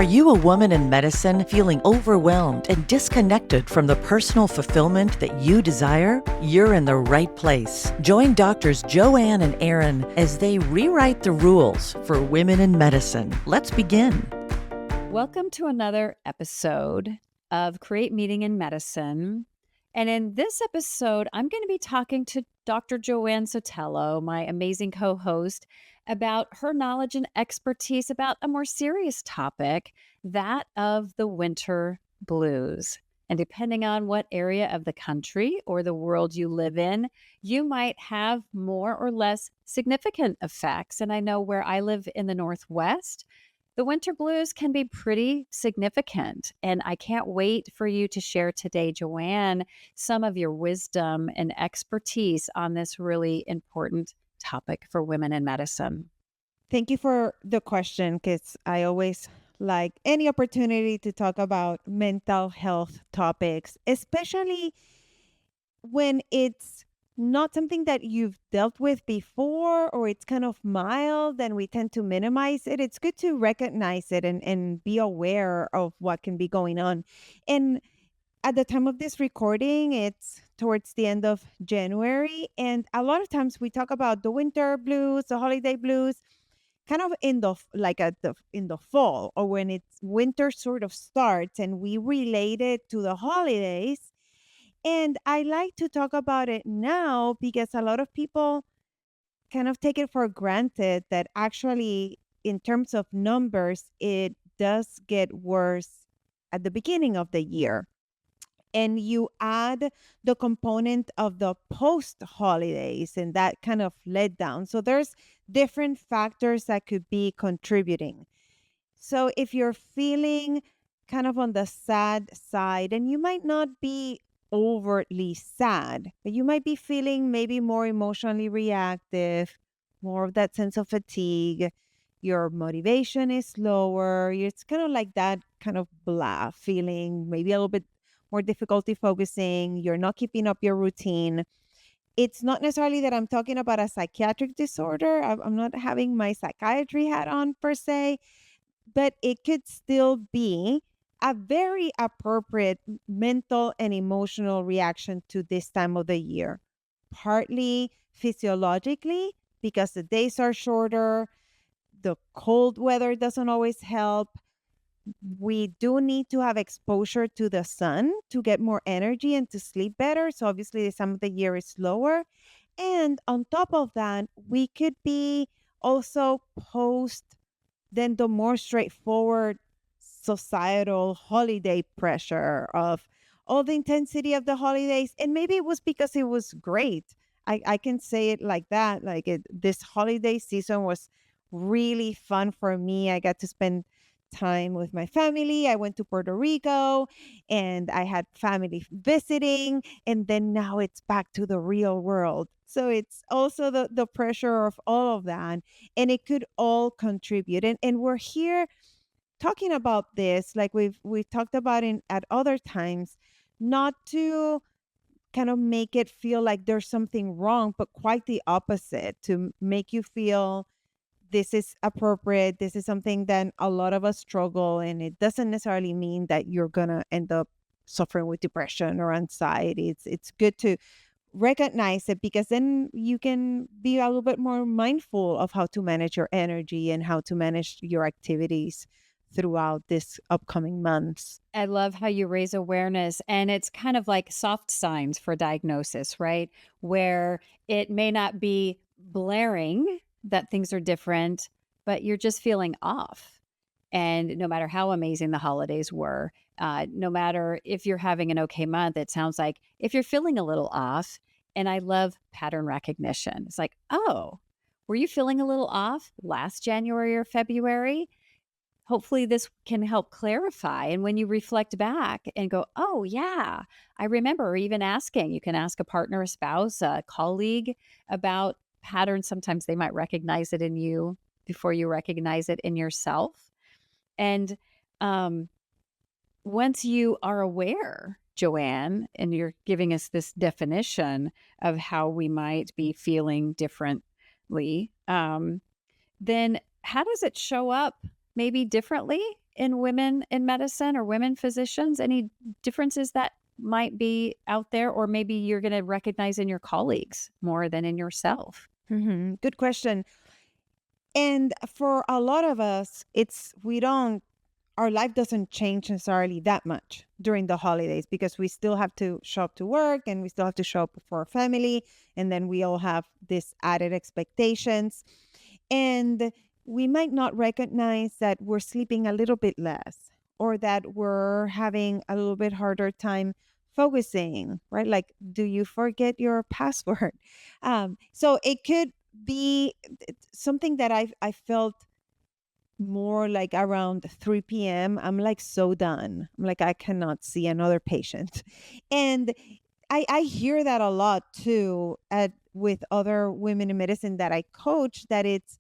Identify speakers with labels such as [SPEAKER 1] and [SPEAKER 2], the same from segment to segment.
[SPEAKER 1] you a woman in medicine feeling overwhelmed and disconnected from the personal fulfillment that you desire? You're in the right place. Join doctors Joanne and Aaron as they rewrite the rules for women in medicine. Let's begin.
[SPEAKER 2] Welcome to another episode of Create Meaning in Medicine. And in this episode, I'm going to be talking to Dr. Joanne Sotelo, my amazing co-host, about her knowledge and expertise about a more serious topic, that of the winter blues. And depending on what area of the country or the world you live in, you might have more or less significant effects. And I know where I live in the Northwest, the winter blues can be pretty significant. And I can't wait for you to share today, Joanne, some of your wisdom and expertise on this really important topic for women in medicine.
[SPEAKER 3] Thank you for the question, because I always like any opportunity to talk about mental health topics, especially when it's not something that you've dealt with before or it's kind of mild and we tend to minimize it. It's good to recognize it and be aware of what can be going on. And at the time of this recording, it's towards the end of January. And a lot of times we talk about the winter blues, the holiday blues, kind of in the in the fall, or when it's winter sort of starts and we relate it to the holidays. And I like to talk about it now because a lot of people kind of take it for granted that actually, in terms of numbers, it does get worse at the beginning of the year. And you add the component of the post holidays and that kind of letdown. So there's different factors that could be contributing. So if you're feeling kind of on the sad side, and you might not be overtly sad, but you might be feeling maybe more emotionally reactive, more of that sense of fatigue. Your motivation is lower. It's kind of like that kind of blah feeling, maybe a little bit more difficulty focusing. You're not keeping up your routine. It's not necessarily that I'm talking about a psychiatric disorder. I'm not having my psychiatry hat on per se, but it could still be a very appropriate mental and emotional reaction to this time of the year. Partly physiologically, because the days are shorter, the cold weather doesn't always help. We do need to have exposure to the sun to get more energy and to sleep better. So obviously, the time of the year is slower. And on top of that, we could be also post then the more straightforward societal holiday pressure of all the intensity of the holidays. And maybe it was because it was great. I can say it like that. This holiday season was really fun for me. I got to spend time with my family. I went to Puerto Rico and I had family visiting. And then now it's back to the real world. So it's also the pressure of all of that. And it could all contribute. And we're here talking about this, like we've talked about in at other times, not to kind of make it feel like there's something wrong, but quite the opposite, to make you feel this is appropriate. This is something that a lot of us struggle, and it doesn't necessarily mean that you're gonna end up suffering with depression or anxiety. It's good to recognize it, because then you can be a little bit more mindful of how to manage your energy and how to manage your activities throughout this upcoming months.
[SPEAKER 2] I love how you raise awareness, and it's kind of like soft signs for diagnosis, right? Where it may not be blaring that things are different, but you're just feeling off. And no matter how amazing the holidays were, no matter if you're having an okay month, it sounds like if you're feeling a little off, and I love pattern recognition. It's like, oh, were you feeling a little off last January or February? Hopefully this can help clarify. And when you reflect back and go, oh, yeah, I remember, or even asking, you can ask a partner, a spouse, a colleague about patterns. Sometimes they might recognize it in you before you recognize it in yourself. And once you are aware, Joanne, and you're giving us this definition of how we might be feeling differently, then how does it show up maybe differently in women in medicine or women physicians? Any differences that might be out there, or maybe you're going to recognize in your colleagues more than in yourself?
[SPEAKER 3] Good question. And for a lot of us, we don't, our life doesn't change necessarily that much during the holidays because we still have to show up to work and we still have to show up for our family. And then we all have this added expectations. And we might not recognize that we're sleeping a little bit less or that we're having a little bit harder time focusing, right? Like, do you forget your password? So it could be something that I felt more like around 3 p.m. I'm like so done. I'm like, I cannot see another patient. And I hear that a lot too with other women in medicine that I coach, that it's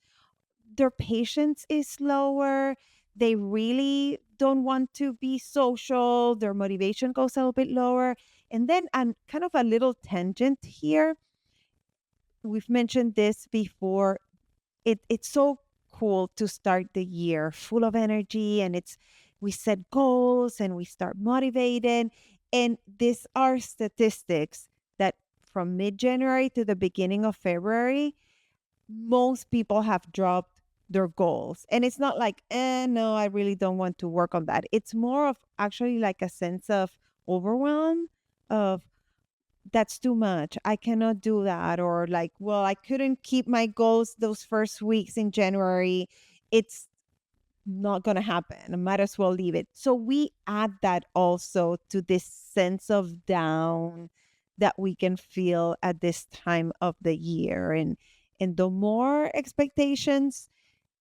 [SPEAKER 3] their patience is lower. They really don't want to be social. Their motivation goes a little bit lower. And then I'm kind of a little tangent here. We've mentioned this before. It's so cool to start the year full of energy, and it's we set goals and we start motivated. And these are statistics that from mid-January to the beginning of February, most people have dropped their goals. And it's not like, no, I really don't want to work on that. It's more of actually like a sense of overwhelm of that's too much. I cannot do that. Or like, well, I couldn't keep my goals those first weeks in January. It's not going to happen. I might as well leave it. So we add that also to this sense of down that we can feel at this time of the year. And the more expectations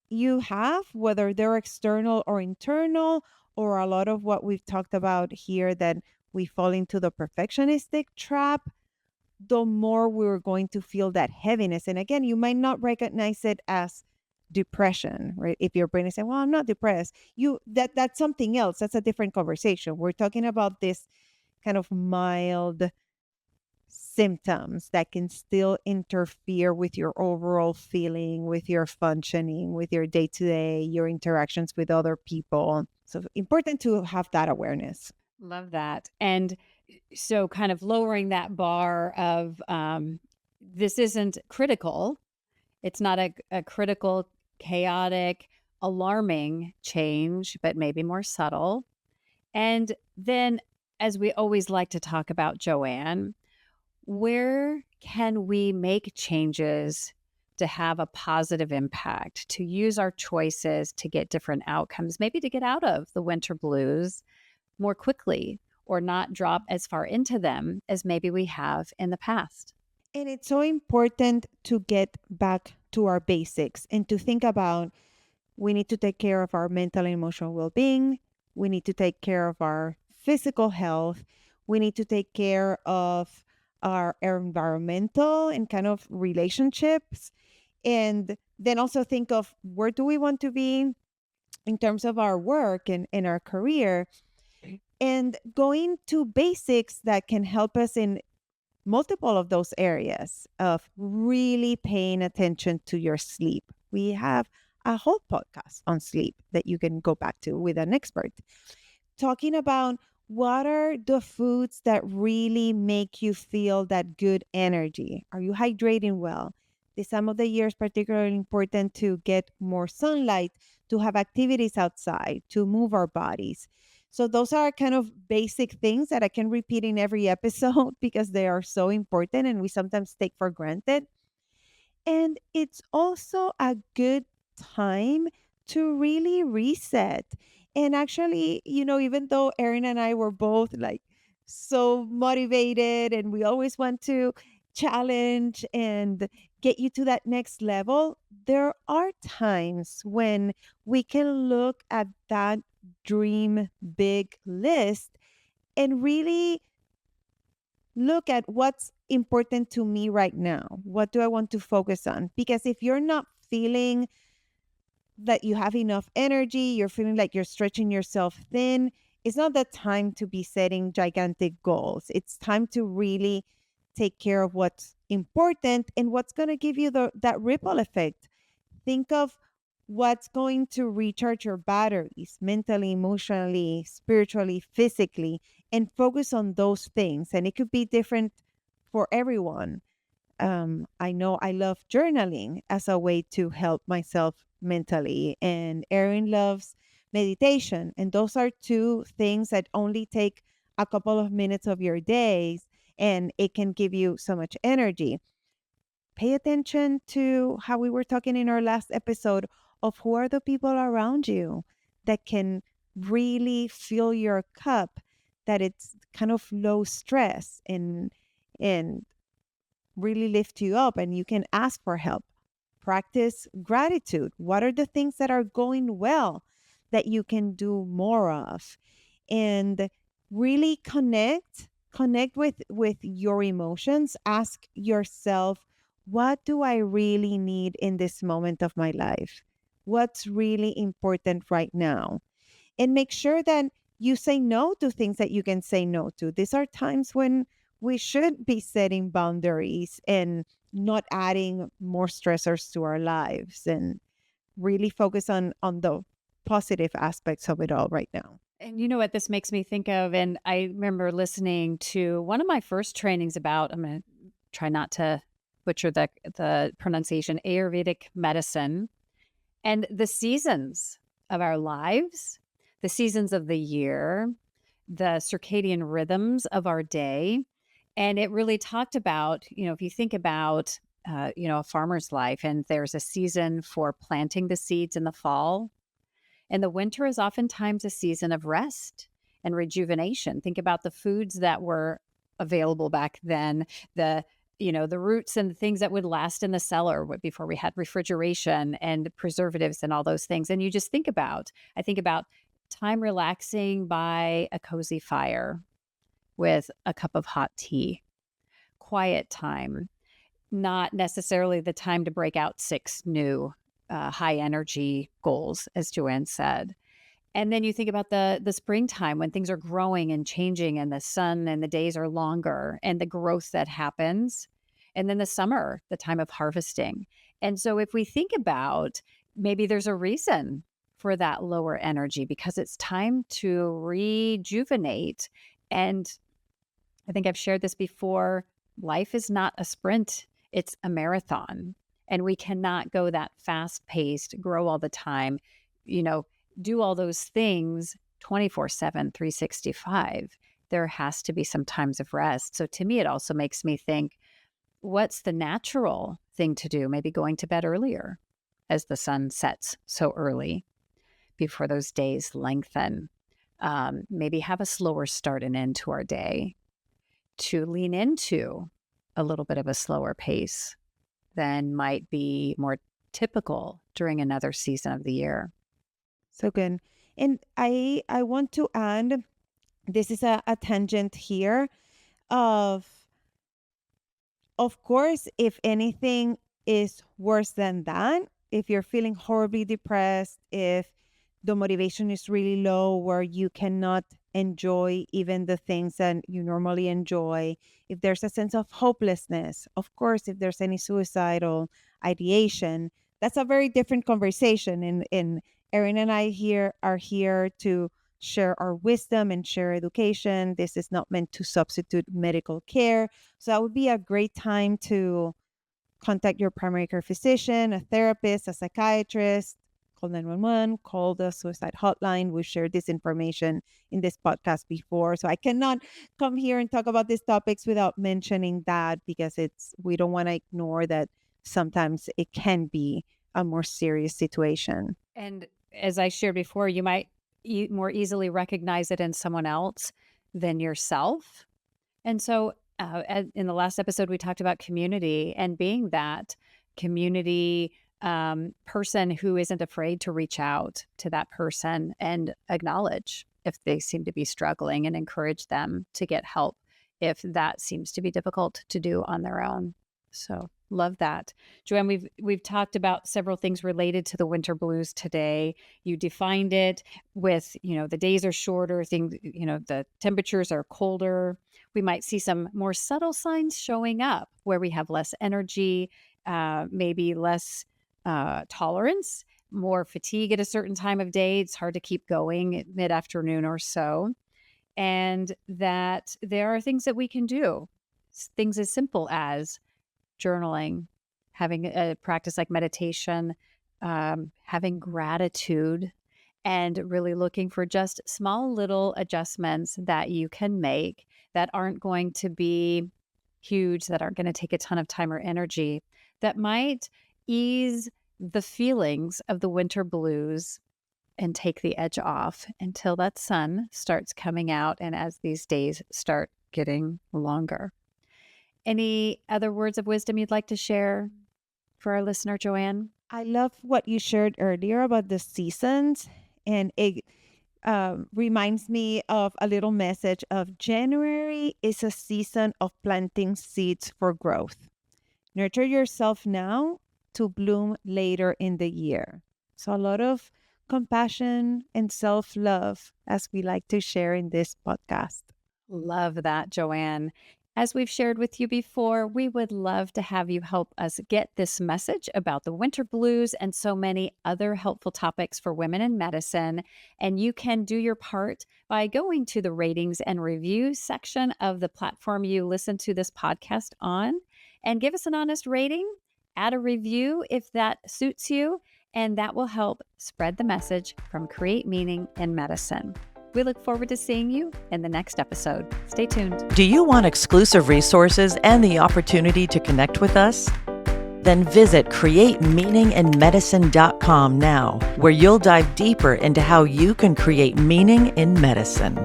[SPEAKER 3] you have, whether they're external or internal, or a lot of what we've talked about here, that we fall into the perfectionistic trap, the more we're going to feel that heaviness. And again, you might not recognize it as depression, right? If your brain is saying, well, I'm not depressed, that's something else. That's a different conversation. We're talking about this kind of mild symptoms that can still interfere with your overall feeling, with your functioning, with your day to day, your interactions with other people. So important to have that awareness.
[SPEAKER 2] Love that. And so, kind of lowering that bar of this isn't critical. It's not a critical, chaotic, alarming change, but maybe more subtle. And then, as we always like to talk about, Joanne, where can we make changes to have a positive impact, to use our choices to get different outcomes, maybe to get out of the winter blues more quickly or not drop as far into them as maybe we have in the past?
[SPEAKER 3] And it's so important to get back to our basics and to think about we need to take care of our mental and emotional well being. We need to take care of our physical health. We need to take care of our environmental and kind of relationships. And then also think of where do we want to be in terms of our work and our career, and going to basics that can help us in multiple of those areas of really paying attention to your sleep. We have a whole podcast on sleep that you can go back to with an expert talking about what are the foods that really make you feel that good energy. Are you hydrating well? This time of the year is particularly important to get more sunlight, to have activities outside, to move our bodies. So those are kind of basic things that I can repeat in every episode because they are so important and we sometimes take for granted. And it's also a good time to really reset. And actually, even though Erin and I were both like so motivated and we always want to challenge and get you to that next level, there are times when we can look at that dream big list and really look at what's important to me right now. What do I want to focus on? Because if you're not feeling that you have enough energy, you're feeling like you're stretching yourself thin, it's not the time to be setting gigantic goals. It's time to really take care of what's important and what's going to give you that ripple effect. Think of what's going to recharge your batteries mentally, emotionally, spiritually, physically, and focus on those things. And it could be different for everyone. I know I love journaling as a way to help myself mentally, and Erin loves meditation. And those are two things that only take a couple of minutes of your days, and it can give you so much energy. Pay attention to how we were talking in our last episode of who are the people around you that can really fill your cup, that it's kind of low stress and really lift you up, and you can ask for help. Practice gratitude. What are the things that are going well that you can do more of? And really connect with your emotions. Ask yourself, what do I really need in this moment of my life? What's really important right now? And make sure that you say no to things that you can say no to. These are times when we should be setting boundaries and not adding more stressors to our lives, and really focus on the positive aspects of it all right now.
[SPEAKER 2] And you know what this makes me think of? And I remember listening to one of my first trainings about, I'm going to try not to butcher the pronunciation, Ayurvedic medicine and the seasons of our lives, the seasons of the year, the circadian rhythms of our day. And it really talked about, if you think about, a farmer's life, and there's a season for planting the seeds in the fall, and the winter is oftentimes a season of rest and rejuvenation. Think about the foods that were available back then, the roots and the things that would last in the cellar before we had refrigeration and preservatives and all those things. And I think about time relaxing by a cozy fire with a cup of hot tea, quiet time, not necessarily the time to break out six new high energy goals, as Joanne said. And then you think about the springtime when things are growing and changing and the sun and the days are longer and the growth that happens. And then the summer, the time of harvesting. And so if we think about, maybe there's a reason for that lower energy because it's time to rejuvenate. And I think I've shared this before. Life is not a sprint, it's a marathon. And we cannot go that fast paced, grow all the time, do all those things 24/7, 365. There has to be some times of rest. So to me, it also makes me think, what's the natural thing to do? Maybe going to bed earlier as the sun sets so early before those days lengthen. Maybe have a slower start and end to our day, to lean into a little bit of a slower pace than might be more typical during another season of the year.
[SPEAKER 3] So good. And I want to add, this is a tangent here of course, if anything is worse than that, if you're feeling horribly depressed, if the motivation is really low where you cannot enjoy even the things that you normally enjoy, if there's a sense of hopelessness, of course, if there's any suicidal ideation, that's a very different conversation. And Erin and I here are here to share our wisdom and share education. This is not meant to substitute medical care. So that would be a great time to contact your primary care physician, a therapist, a psychiatrist, call 911, call the suicide hotline. We've shared this information in this podcast before. So I cannot come here and talk about these topics without mentioning that, because we don't want to ignore that sometimes it can be a more serious situation.
[SPEAKER 2] And as I shared before, you might more easily recognize it in someone else than yourself. And so in the last episode, we talked about community and being that community person who isn't afraid to reach out to that person and acknowledge if they seem to be struggling and encourage them to get help if that seems to be difficult to do on their own. So love that. Joanne, we've talked about several things related to the winter blues today. You defined it with, the days are shorter, the temperatures are colder. We might see some more subtle signs showing up where we have less energy, maybe less tolerance more fatigue at a certain time of day. It's hard to keep going at mid-afternoon or so. And that there are things that we can do, things as simple as journaling, having a practice like meditation, having gratitude, and really looking for just small little adjustments that you can make that aren't going to be huge, that aren't going to take a ton of time or energy, that might ease the feelings of the winter blues and take the edge off until that sun starts coming out and as these days start getting longer. Any other words of wisdom you'd like to share for our listener, Joanne?
[SPEAKER 3] I love what you shared earlier about the seasons, and it reminds me of a little message of January is a season of planting seeds for growth. Nurture yourself now to bloom later in the year. So a lot of compassion and self-love, as we like to share in this podcast.
[SPEAKER 2] Love that, Joanne. As we've shared with you before, we would love to have you help us get this message about the winter blues and so many other helpful topics for women in medicine. And you can do your part by going to the ratings and reviews section of the platform you listen to this podcast on and give us an honest rating, add a review if that suits you, and that will help spread the message from Create Meaning in Medicine. We look forward to seeing you in the next episode. Stay tuned.
[SPEAKER 1] Do you want exclusive resources and the opportunity to connect with us? Then visit createmeaninginmedicine.com now, where you'll dive deeper into how you can create meaning in medicine.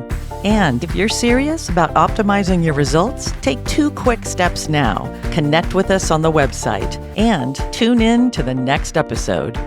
[SPEAKER 1] And if you're serious about optimizing your results, take 2 quick steps now. Connect with us on the website and tune in to the next episode.